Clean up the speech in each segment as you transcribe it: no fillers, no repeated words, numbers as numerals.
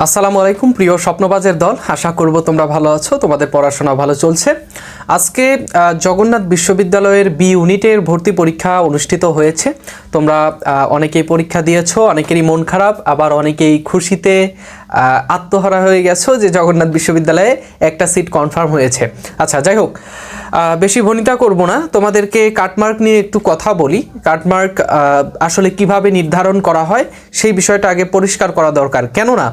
আসসালামু আলাইকুম প্রিয় স্বপ্নবাজের দল, আশা করব তোমরা ভালো আছো, তোমাদের পড়াশোনা ভালো চলছে। আজকে জগন্নাথ বিশ্ববিদ্যালয়ের বি ইউনিটের ভর্তি পরীক্ষা অনুষ্ঠিত হয়েছে। তোমরা অনেকেই পরীক্ষা দিয়েছো, অনেকেরই মন খারাপ, আবার অনেকেই খুশিতে আত্মহারা হয়ে গেছো যে জগন্নাথ বিশ্ববিদ্যালয়ে একটা সিট কনফার্ম হয়েছে। আচ্ছা, যাই হোক, বেশি ভনিতা করব না, তোমাদেরকে কাটমার্ক নিয়ে একটু কথা বলি। কাটমার্ক আসলে কিভাবে নির্ধারণ করা হয় সেই বিষয়টা আগে পরিষ্কার করা দরকার। কেননা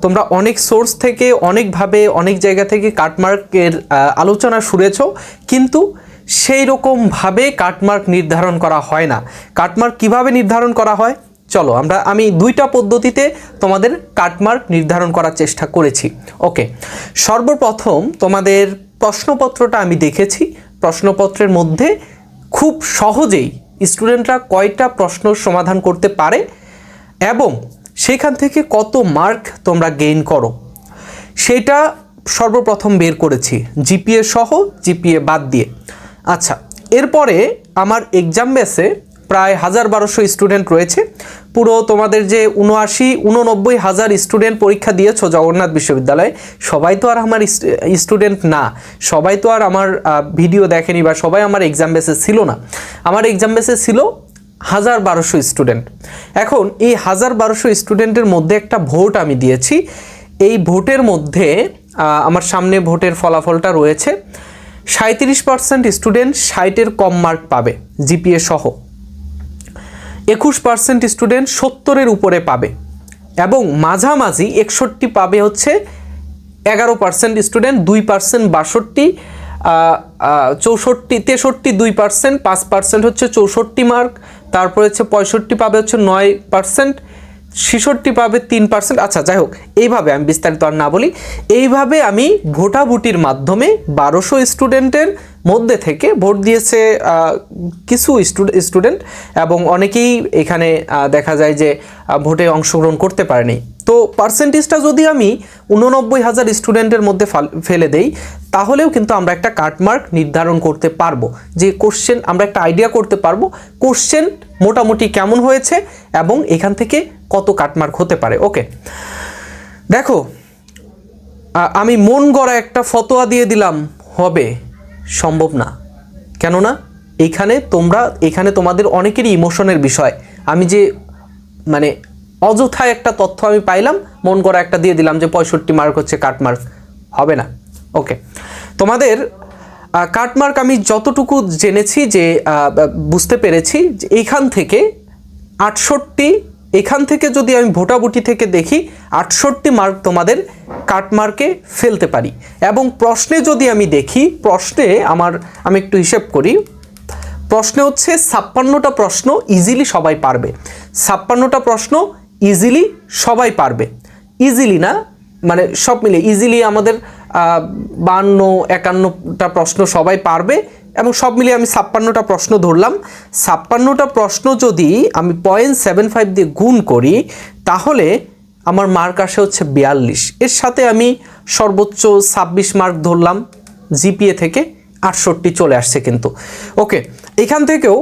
তোমরা অনেক সোর্স থেকে, অনেকভাবে, অনেক জায়গা থেকে কাটমার্কের আলোচনা শুনেছো, কিন্তু সেই রকমভাবে কাটমার্ক নির্ধারণ করা হয় না। কাটমার্ক কিভাবে নির্ধারণ করা হয় চলো আমি দুইটা পদ্ধতিতে তোমাদের কাটমার্ক নির্ধারণ করার চেষ্টা করেছি। ওকে, সর্বপ্রথম তোমাদের প্রশ্নপত্রটা আমি দেখেছি। প্রশ্নপত্রের মধ্যে খুব সহজেই স্টুডেন্টরা কয়টা প্রশ্ন সমাধান করতে পারে এবং সেখান থেকে কত মার্ক তোমরা গেইন করো সেটা সর্বপ্রথম বের করেছি, জিপিএ সহ, জিপিএ বাদ দিয়ে। আচ্ছা, এরপরে আমার এক্সাম বেসে প্রায় 1200 স্টুডেন্ট রয়েছে। পুরো তোমাদের যে 89 হাজার স্টুডেন্ট পরীক্ষা দিয়েছো জগন্নাথ বিশ্ববিদ্যালয়ে, সবাই তো আর আমার স্টুডেন্ট না, সবাই তো আর আমার ভিডিও দেখেনি বা সবাই আমার এক্সাম বেসে ছিল না। আমার এক্সাম বেসে ছিল 1200 স্টুডেন্ট। এখন এই 1200 স্টুডেন্টের মধ্যে একটা ভোট আমি দিয়েছি। এই ভোটের মধ্যে আমার সামনে ভোটের ফলাফলটা রয়েছে। 37% স্টুডেন্ট 60-এর কম মার্ক পাবে জিপিএ সহ, 21% স্টুডেন্ট 70-এর উপরে পাবে এবং মাঝামাঝি 61 পাবে হচ্ছে 11% স্টুডেন্ট, 2% 62, 64, 63 2%, 5% হচ্ছে 64 মার্ক, তারপরে হচ্ছে 65 পাবে হচ্ছে 9%, 66 পাবে 3%। আচ্ছা, যাই হোক, এইভাবে আমি বিস্তারিত আর না বলি। এইভাবে আমি ভোটাভুটির মাধ্যমে 1200 স্টুডেন্টের মধ্যে থেকে ভোট দিয়েছে কিছু স্টুডেন্ট এবং অনেকেই এখানে দেখা যায় যে ভোটে অংশগ্রহণ করতে পারেনি। তো পার্সেন্টেজটা যদি আমি 89,000 স্টুডেন্টের মধ্যে ফেলে দেই, তাহলেও কিন্তু আমরা একটা কাটমার্ক নির্ধারণ করতে পারবো, যে কোশ্চেন আমরা একটা আইডিয়া করতে পারবো কোশ্চেন মোটামুটি কেমন হয়েছে এবং এখান থেকে কত কাটমার্ক হতে পারে। ওকে, দেখো, আমি মন গড়া একটা ফতোয়া দিয়ে দিলাম হবে, সম্ভব না। কেননা এখানে তোমাদের অনেকেরই ইমোশনের বিষয়। আমি যে মানে অযথায় একটা তথ্য আমি পাইলাম, মন গড়া একটা দিয়ে দিলাম যে 65 মার্ক হচ্ছে কাটমার্ক, হবে না। ওকে, তোমাদের কাটমার্ক আমি যতটুকু জেনেছি, যে বুঝতে পেরেছি, যে এইখান থেকে 68, এখান থেকে যদি আমি ভোটাভুটি থেকে দেখি 68 মার্ক তোমাদের কাটমার্কে ফেলতে পারি। এবং প্রশ্নে যদি আমি দেখি, প্রশ্নে আমি একটু হিসেব করি, প্রশ্নে হচ্ছে 56টা প্রশ্ন ইজিলি সবাই পারবে। 56টা প্রশ্ন ইজিলি সবাই পারবে, ইজিলি না মানে সব মিলে ইজিলি আমাদের 52-51টা প্রশ্ন সবাই পারবে এবং সব মিলিয়ে আমি 56টা প্রশ্ন ধরলাম। 56টা প্রশ্ন যদি আমি 0.75 দিয়ে গুণ করি, তাহলে আমার মার্ক আসে হচ্ছে 42। এর সাথে আমি সর্বোচ্চ 26 মার্ক ধরলাম, জিপিএ থেকে 68 চলে আসছে কিন্তু। ওকে, এখান থেকেও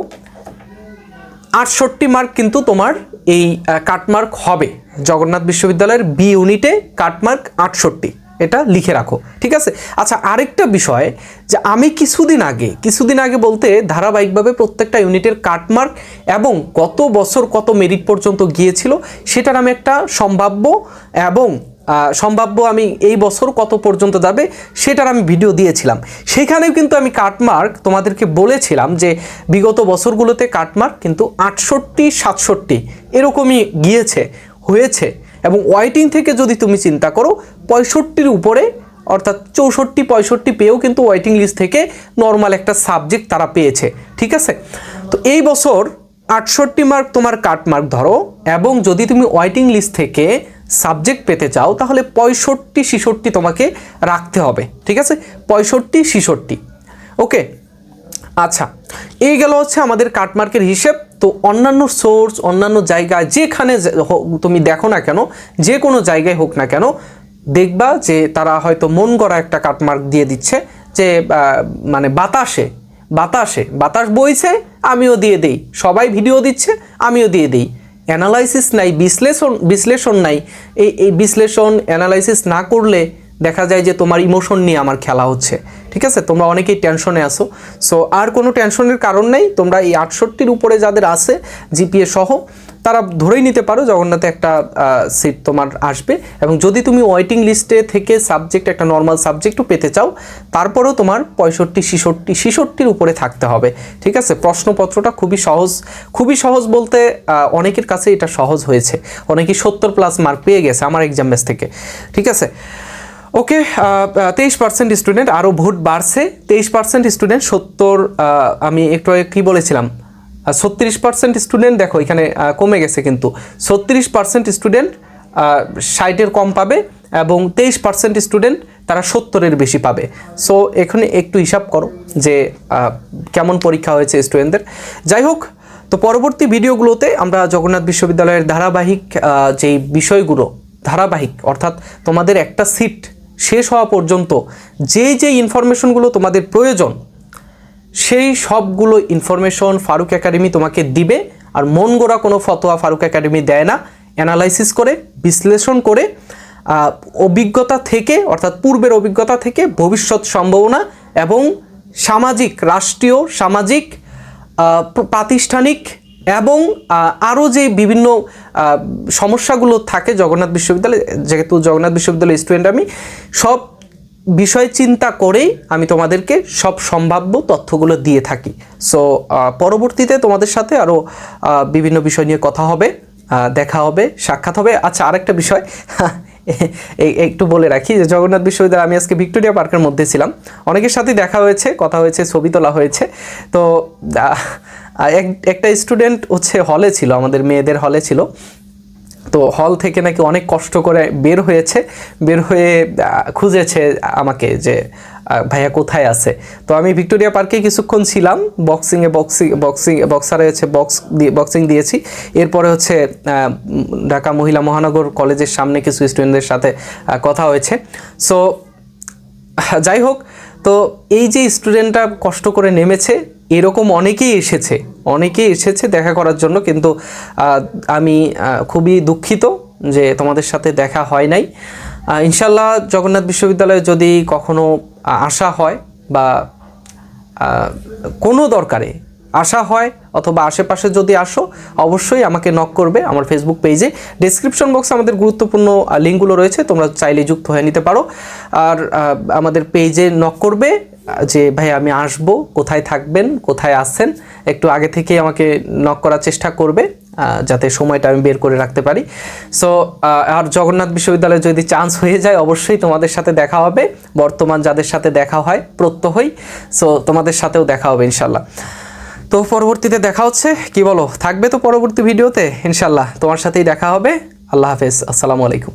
68 মার্ক কিন্তু তোমার এই কাটমার্ক হবে। জগন্নাথ বিশ্ববিদ্যালয়ের বি ইউনিটে কাটমার্ক 68, এটা লিখে রাখো, ঠিক আছে। আচ্ছা, আরেকটা বিষয়, যে আমি কিছুদিন আগে বলতে ধারাবাহিকভাবে প্রত্যেকটা ইউনিটের কাটমার্ক এবং কত বছর কত মেরিট পর্যন্ত গিয়েছিল সেটার আমি একটা সম্ভাব্য আমি এই বছর কত পর্যন্ত যাবে সেটার আমি ভিডিও দিয়েছিলাম। সেখানেও কিন্তু আমি কাটমার্ক তোমাদেরকে বলেছিলাম যে বিগত বছরগুলোতে কাটমার্ক কিন্তু 68-67 এরকমই হয়েছে এবং ওয়াইটিং থেকে যদি তুমি চিন্তা করো 65-র উপরে, অর্থাৎ 64-65 পেয়েও কিন্তু ওয়াইটিং লিস্ট থেকে নর্মাল একটা সাবজেক্ট তারা পেয়েছে, ঠিক আছে। তো এই বছর 68 মার্ক তোমার কাটমার্ক ধরো, এবং যদি তুমি ওয়াইটিং লিস্ট থেকে সাবজেক্ট পেতে চাও তাহলে 65-66 তোমাকে রাখতে হবে, ঠিক আছে, 65-66। ওকে, আচ্ছা, এই গেল হচ্ছে আমাদের কাটমার্কের হিসেব। তো অন্যান্য সোর্স, অন্যান্য জায়গায় যেখানে তুমি দেখো না কেন, যে কোনো জায়গায় হোক না কেন, দেখবা যে তারা হয়তো মন গড়া একটা কাটমার্ক দিয়ে দিচ্ছে, যে মানে বাতাস বইছে আমিও দিয়ে দেই, সবাই ভিডিও দিচ্ছে আমিও দিয়ে দেই, অ্যানালাইসিস নাই, বিশ্লেষণ নাই, এই বিশ্লেষণ অ্যানালাইসিস না করলে দেখা যায় যে তোমার ইমোশন নিয়ে আমার খেলা হচ্ছে। ঠিক আছে, তোমরা অনেকেই টেনশনে আসো। সো আর কোনো টেনশনের কারণ নেই। তোমরা এই 68-র উপরে যাদের আছে জিপিএ সহ, তারা ধরেই নিতে পারো জগন্নাথে একটা সিট তোমার আসবে। এবং যদি তুমি ওয়েটিং লিস্টে থেকে সাবজেক্ট, একটা নর্মাল সাবজেক্টও পেতে চাও, তারপরেও তোমার 65-66-66-র উপরে থাকতে হবে। ঠিক আছে, প্রশ্নপত্রটা খুবই সহজ বলতে অনেকের কাছে এটা সহজ হয়েছে, অনেকেই 70+ মার্ক পেয়ে গেছে আমার এক্সাম বেস থেকে। ঠিক আছে, ওকে। 23% স্টুডেন্ট, আরও ভোট বাড়ছে। 23% স্টুডেন্ট, 70, আমি একটু কী বলেছিলাম 36% স্টুডেন্ট, দেখো এখানে কমে গেছে, কিন্তু 36% স্টুডেন্ট 60-এর কম পাবে এবং 23% স্টুডেন্ট তারা 70-এর বেশি পাবে। সো এখানে একটু হিসাব করো যে কেমন পরীক্ষা হয়েছে স্টুডেন্টদের। যাই হোক, তো পরবর্তী ভিডিওগুলোতে আমরা জগন্নাথ বিশ্ববিদ্যালয়ের ধারাবাহিক যেই বিষয়গুলো, ধারাবাহিক অর্থাৎ তোমাদের একটা সিট শেষ হওয়া পর্যন্ত যে ইনফরমেশনগুলো তোমাদের প্রয়োজন, সেই সবগুলো ইনফরমেশন ফারুক একাডেমি তোমাকে দিবে। আর মন গড়া কোনো ফতোয়া ফারুক একাডেমি দেয় না। অ্যানালাইসিস করে, বিশ্লেষণ করে, অভিজ্ঞতা থেকে অর্থাৎ পূর্বের অভিজ্ঞতা থেকে ভবিষ্যৎ সম্ভাবনা এবং সামাজিক, রাষ্ট্রীয়, সামাজিক, প্রাতিষ্ঠানিক এবং আরও যে বিভিন্ন সমস্যাগুলো থাকে জগন্নাথ বিশ্ববিদ্যালয়ে, যেহেতু জগন্নাথ বিশ্ববিদ্যালয়ের স্টুডেন্ট আমি, সব বিষয় চিন্তা করেই আমি তোমাদেরকে সব সম্ভাব্য তথ্যগুলো দিয়ে থাকি। সো পরবর্তীতে তোমাদের সাথে আরও বিভিন্ন বিষয় নিয়ে কথা হবে, দেখা হবে, সাক্ষাৎ হবে। আচ্ছা, আরেকটা বিষয় একটু বলে রাখি যে জগন্নাথ বিশ্ববিদ্যালয়ে আমি আজকে ভিক্টোরিয়া পার্কের মধ্যে ছিলাম, অনেকের সাথেই দেখা হয়েছে, কথা হয়েছে, ছবি তোলা হয়েছে। তো একটা স্টুডেন্ট হচ্ছে হলে ছিল, আমাদের মেয়েদের হলে ছিল। তো হল থেকে নাকি অনেক কষ্ট করে বের হয়ে খুঁজেছে আমাকে যে ভাইয়া কোথায় আছে। তো আমি ভিক্টোরিয়া পার্কে কিছুক্ষণ ছিলাম, বক্সারে হচ্ছে বক্সিং দিয়েছি। এরপরে হচ্ছে ঢাকা মহিলা মহানগর কলেজের সামনে কিছু স্টুডেন্টদের সাথে কথা হয়েছে। সো যাই হোক, তো এই যে স্টুডেন্টটা কষ্ট করে নেমেছে, এরকম অনেকেই এসেছে দেখা করার জন্য, কিন্তু আমি খুবই দুঃখিত যে তোমাদের সাথে দেখা হয় নাই। ইনশাল্লাহ জগন্নাথ বিশ্ববিদ্যালয়ে যদি কখনো আসা হয় বা কোনো দরকারে আসা হয় অথবা আশেপাশে যদি আসো, অবশ্যই আমাকে নক করবে আমার ফেসবুক পেজে। ডেসক্রিপশন বক্সে আমাদের গুরুত্বপূর্ণ লিঙ্কগুলো রয়েছে, তোমরা চাইলে যুক্ত হয়ে নিতে পারো। আর আমাদের পেজে নক করবে যে ভাই আমি আসবো, কোথায় থাকবেন, কোথায় আছেন, একটু আগে থেকে আমাকে নক করার চেষ্টা করবে যাতে সময়টা আমি বের করে রাখতে পারি। সো আর জগন্নাথ বিশ্ববিদ্যালয়ে যদি চান্স হয়ে যায়, অবশ্যই তোমাদের সাথে দেখা হবে। বর্তমান যাদের সাথে দেখা হয় প্রত্যহই, সো তোমাদের সাথেও দেখা হবে ইনশাল্লাহ। তো পরবর্তীতে দেখা হচ্ছে, কি বলো, থাকবে তো পরবর্তী ভিডিওতে ইনশাল্লাহ, তোমার সাথেই দেখা হবে। আল্লাহ হাফেজ, আসসালামু আলাইকুম।